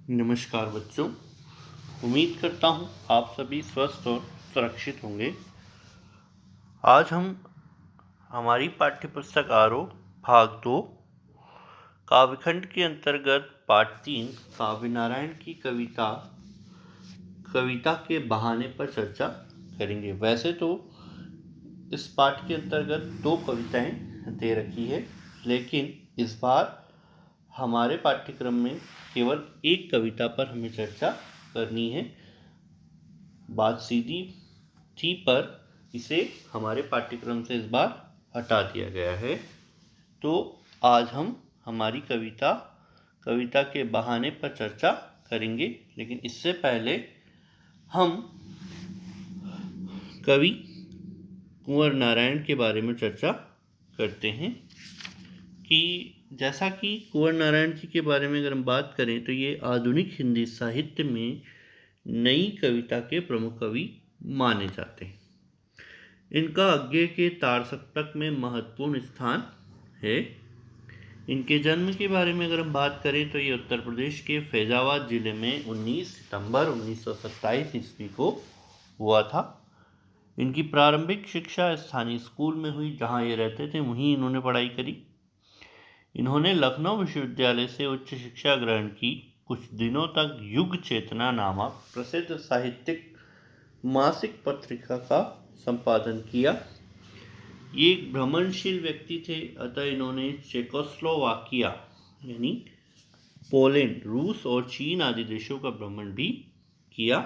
नमस्कार बच्चों। उम्मीद करता हूँ आप सभी स्वस्थ और सुरक्षित होंगे। आज हम हमारी पाठ्य पुस्तक आरोह भाग 2 काव्यखंड के अंतर्गत पाठ 3 काव्य नारायण की कविता के बहाने पर चर्चा करेंगे। वैसे तो इस पाठ के अंतर्गत 2 कविताएं दे रखी है, लेकिन इस बार हमारे पाठ्यक्रम में केवल एक कविता पर हमें चर्चा करनी है। बात सीधी थी, पर इसे हमारे पाठ्यक्रम से इस बार हटा दिया गया है। तो आज हम हमारी कविता के बहाने पर चर्चा करेंगे, लेकिन इससे पहले हम कवि कुंवर नारायण के बारे में चर्चा करते हैं कि जैसा कि कुंवर नारायण जी के बारे में अगर हम बात करें तो ये आधुनिक हिंदी साहित्य में नई कविता के प्रमुख कवि माने जाते हैं। इनका अज्ञे के तार सप्तक में महत्वपूर्ण स्थान है। इनके जन्म के बारे में अगर हम बात करें तो ये उत्तर प्रदेश के फैजाबाद जिले में 19 सितंबर 1927 ईस्वी को हुआ था। इनकी प्रारंभिक शिक्षा स्थानीय स्कूल में हुई, जहाँ ये रहते थे वहीं इन्होंने पढ़ाई करी। इन्होंने लखनऊ विश्वविद्यालय से उच्च शिक्षा ग्रहण की। कुछ दिनों तक युग चेतना नामक प्रसिद्ध साहित्यिक मासिक पत्रिका का संपादन किया। ये एक भ्रमणशील व्यक्ति थे, अतः इन्होंने चेकोस्लोवाकिया यानी पोलैंड, रूस और चीन आदि देशों का भ्रमण भी किया।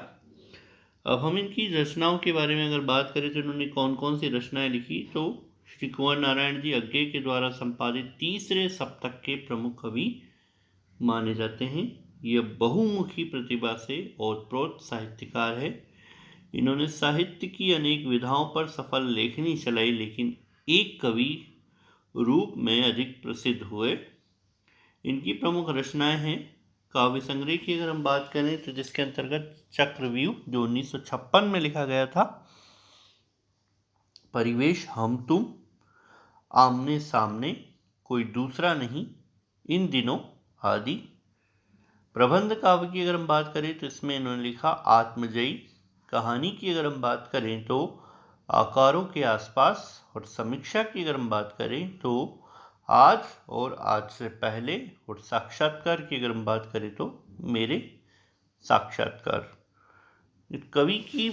अब हम इनकी रचनाओं के बारे में अगर बात करें तो इन्होंने कौन कौन सी रचनाएं लिखी, तो श्री कुंवर नारायण जी अज्ञे के द्वारा संपादित तीसरे सप्तक के प्रमुख कवि माने जाते हैं। यह बहुमुखी प्रतिभा से ओतप्रोत साहित्यकार है। इन्होंने साहित्य की अनेक विधाओं पर सफल लेखनी चलाई, लेकिन एक कवि रूप में अधिक प्रसिद्ध हुए। इनकी प्रमुख रचनाएं हैं काव्य संग्रह की अगर हम बात करें तो जिसके अंतर्गत चक्रव्यूह जो 1956 में लिखा गया था, परिवेश हम तुम, आमने सामने, कोई दूसरा नहीं, इन दिनों आदि। प्रबंध काव्य की अगर हम बात करें तो इसमें इन्होंने लिखा आत्मजयी। कहानी की अगर हम बात करें तो आकारों के आसपास, और समीक्षा की अगर हम बात करें तो आज और आज से पहले, और साक्षात्कार की अगर हम बात करें तो मेरे साक्षात्कार। कवि की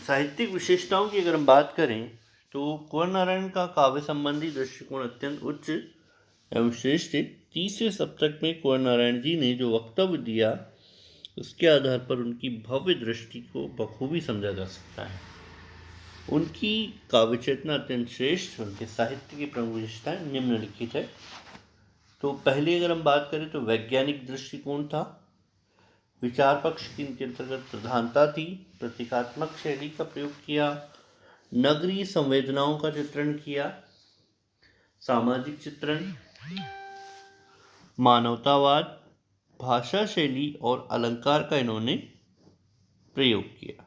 साहित्यिक विशेषताओं की अगर हम बात करें तो कुंवर नारायण का काव्य संबंधी दृष्टिकोण अत्यंत उच्च एवं श्रेष्ठ है। तीसरे सप्तक में कुंवर नारायण जी ने जो वक्तव्य दिया, उसके आधार पर उनकी भव्य दृष्टि को बखूबी समझा जा सकता है। उनकी काव्य चेतना अत्यंत श्रेष्ठ, उनके साहित्य की प्रमुख विशेषताएं निम्नलिखित है। तो पहले अगर हम बात करें तो वैज्ञानिक दृष्टिकोण था। विचार पक्ष की इनके अंतर्गत प्रधानता थी। प्रतीकात्मक शैली का प्रयोग किया। नगरीय संवेदनाओं का चित्रण किया। सामाजिक चित्रण, मानवतावाद, भाषा शैली और अलंकार का इन्होंने प्रयोग किया।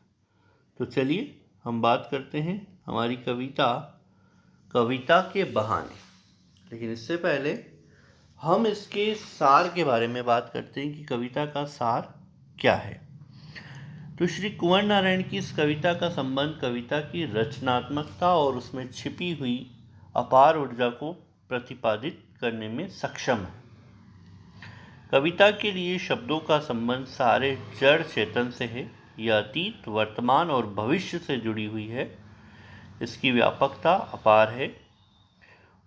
तो चलिए हम बात करते हैं हमारी कविता के बहाने। लेकिन इससे पहले हम इसके सार के बारे में बात करते हैं कि कविता का सार क्या है। तो श्री कुंवर नारायण की इस कविता का संबंध कविता की रचनात्मकता और उसमें छिपी हुई अपार ऊर्जा को प्रतिपादित करने में सक्षम है। कविता के लिए शब्दों का संबंध सारे जड़ चेतन से है। यह अतीत, वर्तमान और भविष्य से जुड़ी हुई है। इसकी व्यापकता अपार है।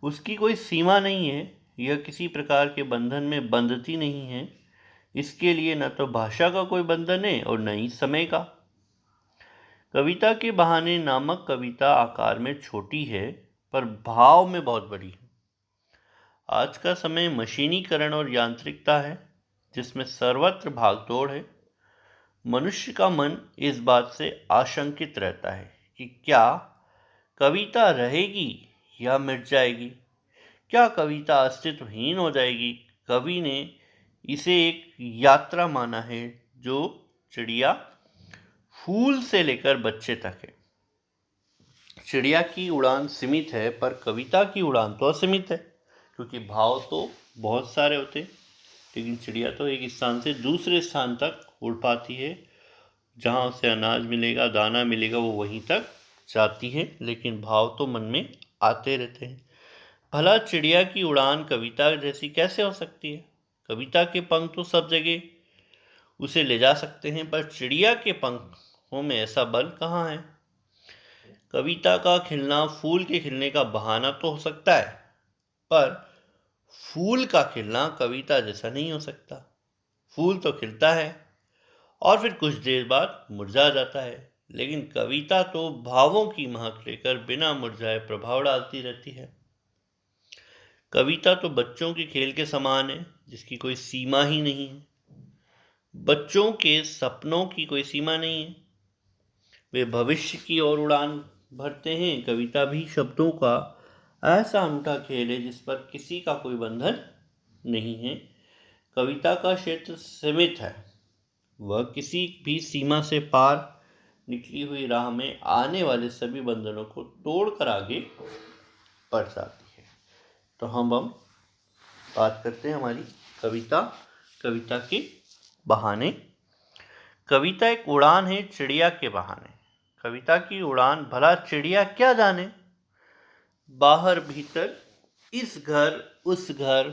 उसकी कोई सीमा नहीं है। यह किसी प्रकार के बंधन में बंधती नहीं है। इसके लिए न तो भाषा का कोई बंधन है और न ही समय का। कविता के बहाने नामक कविता आकार में छोटी है, पर भाव में बहुत बड़ी है। आज का समय मशीनीकरण और यांत्रिकता है, जिसमें सर्वत्र भागदौड़ है। मनुष्य का मन इस बात से आशंकित रहता है कि क्या कविता रहेगी या मिट जाएगी, क्या कविता अस्तित्वहीन हो जाएगी। कवि ने इसे एक यात्रा माना है, जो चिड़िया फूल से लेकर बच्चे तक है। चिड़िया की उड़ान सीमित है, पर कविता की उड़ान तो असीमित है, क्योंकि भाव तो बहुत सारे होते। लेकिन चिड़िया तो एक स्थान से दूसरे स्थान तक उड़ पाती है, जहाँ उसे अनाज मिलेगा, दाना मिलेगा, वो वहीं तक जाती है, लेकिन भाव तो मन में आते रहते हैं। भला चिड़िया की उड़ान कविता जैसी कैसे हो सकती है? कविता के पंख तो सब जगह उसे ले जा सकते हैं, पर चिड़िया के पंखों में ऐसा बल कहाँ है? कविता का खिलना फूल के खिलने का बहाना तो हो सकता है, पर फूल का खिलना कविता जैसा नहीं हो सकता। फूल तो खिलता है और फिर कुछ देर बाद मुरझा जाता है, लेकिन कविता तो भावों की महक लेकर बिना मुरझाए प्रभाव डालती रहती है। कविता तो बच्चों के खेल के समान है, जिसकी कोई सीमा ही नहीं है। बच्चों के सपनों की कोई सीमा नहीं है, वे भविष्य की ओर उड़ान भरते हैं। कविता भी शब्दों का ऐसा अनूठा खेल है जिस पर किसी का कोई बंधन नहीं है। कविता का क्षेत्र सीमित है, वह किसी भी सीमा से पार निकली हुई राह में आने वाले सभी बंधनों को तोड़कर आगे बढ़ जाती है। तो हम बात करते हैं हमारी कविता के बहाने। कविता एक उड़ान है चिड़िया के बहाने। कविता की उड़ान भला चिड़िया क्या जाने, बाहर भीतर इस घर उस घर,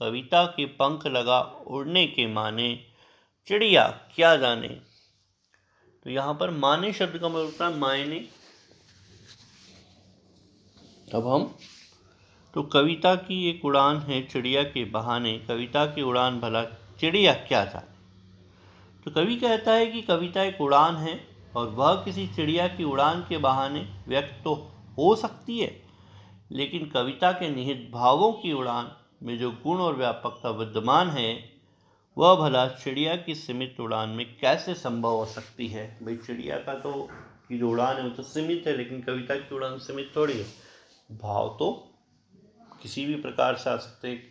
कविता के पंख लगा उड़ने के माने, चिड़िया क्या जाने। तो यहाँ पर माने शब्द का मतलब होता है मायने। अब हम तो कविता की एक उड़ान है चिड़िया के बहाने, कविता की उड़ान भला चिड़िया क्या जाने। तो कवि कहता है कि कविता एक उड़ान है और वह किसी चिड़िया की उड़ान के बहाने व्यक्त तो हो सकती है, लेकिन कविता के निहित भावों की उड़ान में जो गुण और व्यापकता विद्यमान है, वह भला चिड़िया की सीमित उड़ान में कैसे संभव हो सकती है। भाई चिड़िया का तो की जो उड़ान है वो तो सीमित है, लेकिन कविता की उड़ान सीमित थोड़ी है। भाव तो किसी भी प्रकार से आ सकते हैं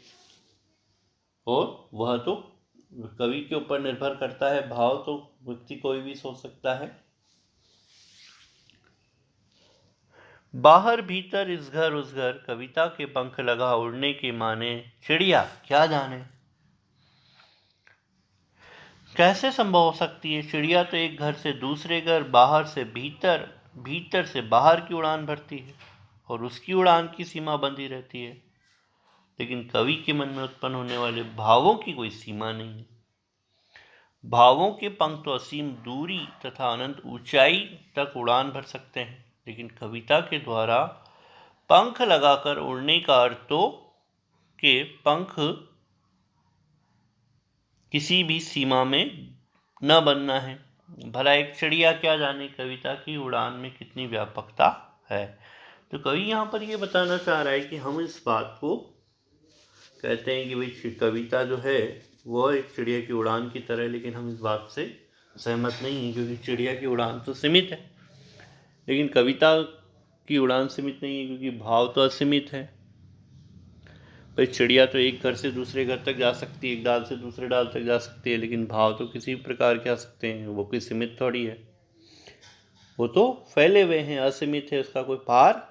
और वह तो कवि के ऊपर निर्भर करता है। भाव तो व्यक्ति कोई भी सोच सकता है। बाहर भीतर इस घर उस घर, कविता के पंख लगा उड़ने के माने, चिड़िया क्या जाने। कैसे संभव हो सकती है? चिड़िया तो एक घर से दूसरे घर, बाहर से भीतर, भीतर से बाहर की उड़ान भरती है और उसकी उड़ान की सीमा बंधी रहती है, लेकिन कवि के मन में उत्पन्न होने वाले भावों की कोई सीमा नहीं है। भावों के पंख तो असीम दूरी तथा अनंत ऊंचाई तक उड़ान भर सकते हैं, लेकिन कविता के द्वारा पंख लगाकर उड़ने का अर्थ तो के पंख किसी भी सीमा में न बनना है। भला एक चिड़िया क्या जाने कविता की उड़ान में कितनी व्यापकता है। तो कवि यहाँ पर ये बताना चाह रहा है कि हम इस बात को कहते हैं कि भाई कविता जो है वह एक चिड़िया की उड़ान की तरह है, लेकिन हम इस बात से सहमत नहीं हैं, क्योंकि चिड़िया की उड़ान तो सीमित है, लेकिन कविता की उड़ान सीमित नहीं है, क्योंकि भाव तो असीमित है। भाई चिड़िया तो एक घर से दूसरे घर तक जा सकती है, एक डाल से दूसरे डाल तक जा सकती है, लेकिन भाव तो किसी प्रकार के आ सकते हैं, वो कोई सीमित थोड़ी है, वो तो फैले हुए हैं, असीमित है, उसका कोई पार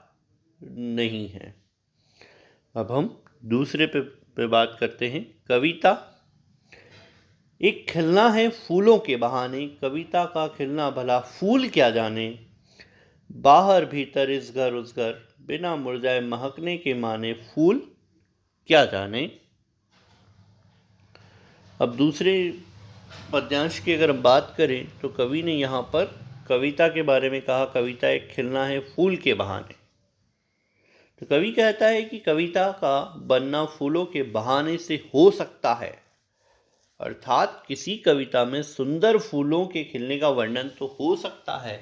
नहीं है। अब हम दूसरे पे बात करते हैं। कविता एक खिलना है फूलों के बहाने, कविता का खिलना भला फूल क्या जाने, बाहर भीतर इस घर उस घर, बिना मुरझाए महकने के माने, फूल क्या जाने। अब दूसरे पद्यांश की अगर बात करें तो कवि ने यहाँ पर कविता के बारे में कहा, कविता एक खिलना है फूल के बहाने। तो कवि कहता है कि कविता का बनना फूलों के बहाने से हो सकता है, अर्थात किसी कविता में सुंदर फूलों के खिलने का वर्णन तो हो सकता है,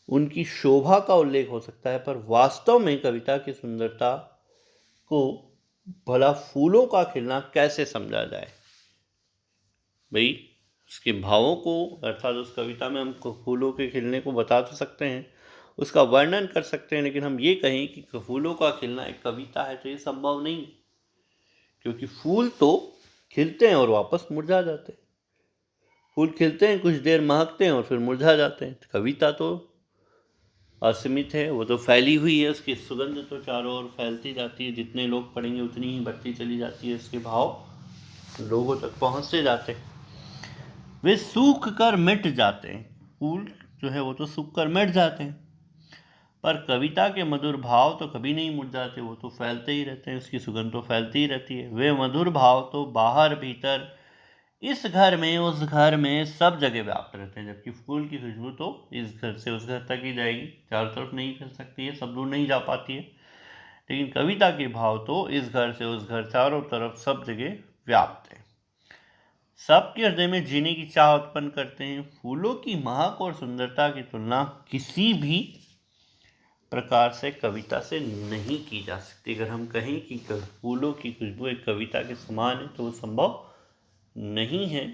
उनकी शोभा का उल्लेख हो सकता है, पर वास्तव में कविता की सुंदरता को भला फूलों का खिलना कैसे समझा जाए। भाई उसके भावों को, अर्थात उस कविता में हम फूलों के खिलने को बता तो सकते हैं, उसका वर्णन कर सकते हैं, लेकिन हम ये कहें कि फूलों का खिलना एक कविता है तो ये संभव नहीं, क्योंकि फूल तो खिलते हैं और वापस मुरझा जाते हैं। फूल खिलते हैं, कुछ देर महकते हैं और फिर मुरझा जाते हैं। कविता तो असीमित है, वो तो फैली हुई है, उसकी सुगंध तो चारों ओर फैलती जाती है, जितने लोग पढ़ेंगे उतनी ही बढ़ती चली जाती है, उसके भाव लोगों तक पहुंचते जाते हैं। वे सूख कर मिट जाते हैं, फूल जो है वो तो सूख कर मिट जाते हैं, पर कविता के मधुर भाव तो कभी नहीं मुरझाते, वो तो फैलते ही रहते हैं, उसकी सुगंध तो फैलती ही रहती है। वे मधुर भाव तो बाहर भीतर, इस घर में उस घर में, सब जगह व्याप्त रहते हैं। जबकि फूल की खुशबू तो इस घर से उस घर तक ही जाएगी, चारों तरफ नहीं फैल सकती है, सब दूर नहीं जा पाती है। लेकिन कविता के भाव तो इस घर से उस घर, चारों तरफ सब जगह व्याप्त है, सबके हृदय में जीने की चाह उत्पन्न करते हैं। फूलों की महक और सुंदरता की तुलना किसी भी प्रकार से कविता से नहीं की जा सकती। अगर हम कहें कि फूलों की खुशबू एक कविता के समान है तो वो संभव नहीं है,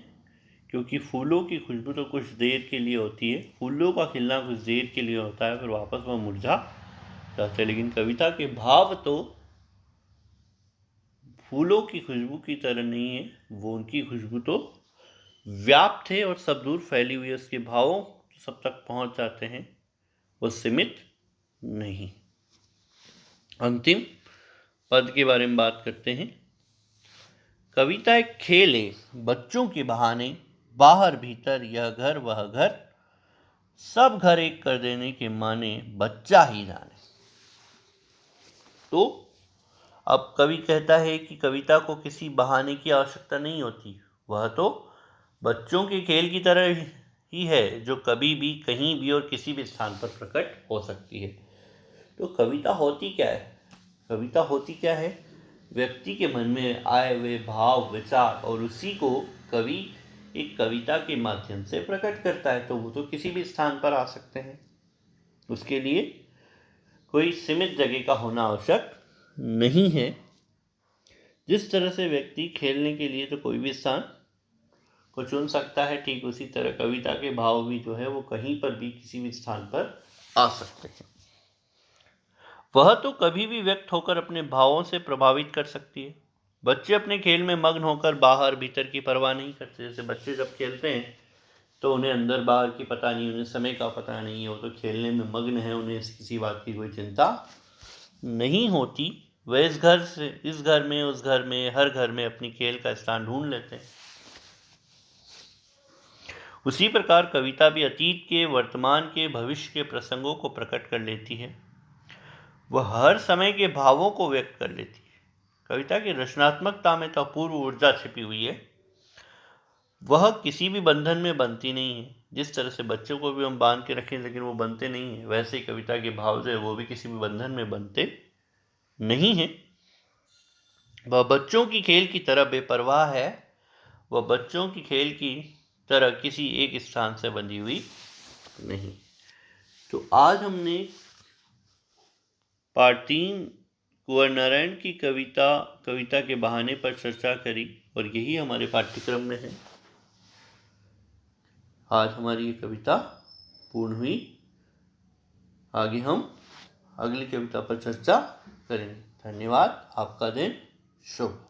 क्योंकि फूलों की खुशबू तो कुछ देर के लिए होती है, फूलों का खिलना कुछ देर के लिए होता है, फिर वापस वह मुरझा जाते हैं। लेकिन कविता के भाव तो फूलों की खुशबू की तरह नहीं है, वो उनकी खुशबू तो व्याप्त है और सब दूर फैली हुई है, उसके भावों सब तक पहुंच जाते हैं, वो सीमित नहीं। अंतिम पद के बारे में बात करते हैं। कविता एक खेल है, बच्चों के बहाने, बाहर भीतर, यह घर वह घर, सब घर एक कर देने के माने, बच्चा ही जाने। तो अब कवि कहता है कि कविता को किसी बहाने की आवश्यकता नहीं होती, वह तो बच्चों के खेल की तरह ही है, जो कभी भी कहीं भी और किसी भी स्थान पर प्रकट हो सकती है। तो कविता होती क्या है? कविता होती क्या है? व्यक्ति के मन में आए हुए भाव, विचार, और उसी को कवि एक कविता के माध्यम से प्रकट करता है। तो वो तो किसी भी स्थान पर आ सकते हैं, उसके लिए कोई सीमित जगह का होना आवश्यक नहीं है। जिस तरह से व्यक्ति खेलने के लिए तो कोई भी स्थान को चुन सकता है, ठीक उसी तरह कविता के भाव भी जो है वो कहीं पर भी किसी भी स्थान पर आ सकते हैं। वह तो कभी भी व्यक्त होकर अपने भावों से प्रभावित कर सकती है। बच्चे अपने खेल में मग्न होकर बाहर भीतर की परवाह नहीं करते। जैसे बच्चे जब खेलते हैं तो उन्हें अंदर बाहर की पता नहीं, उन्हें समय का पता नहीं है, वो तो खेलने में मग्न है, उन्हें किसी बात की कोई चिंता नहीं होती। वह इस घर से इस घर में उस घर में, हर घर में अपनी खेल का स्थान ढूंढ लेते हैं। उसी प्रकार कविता भी अतीत के, वर्तमान के, भविष्य के प्रसंगों को प्रकट कर लेती है। वह हर समय के भावों को व्यक्त कर लेती है। कविता की रचनात्मकता में तो अपूर्व ऊर्जा छिपी हुई है, वह किसी भी बंधन में बनती नहीं है। जिस तरह से बच्चों को भी हम बांध के रखें लेकिन वो बनते नहीं है, वैसे ही कविता के भाव जो है वो भी किसी भी बंधन में बनते नहीं है। वह बच्चों की खेल की तरह बेपरवाह है, वह बच्चों की खेल की तरह किसी एक स्थान से बंधी हुई नहीं। तो आज हमने पार्ट 3 कुंवर नारायण की कविता के बहाने पर चर्चा करी, और यही हमारे पाठ्यक्रम में है। आज हमारी ये कविता पूर्ण हुई। आगे हम अगली कविता पर चर्चा करेंगे। धन्यवाद। आपका दिन शुभ।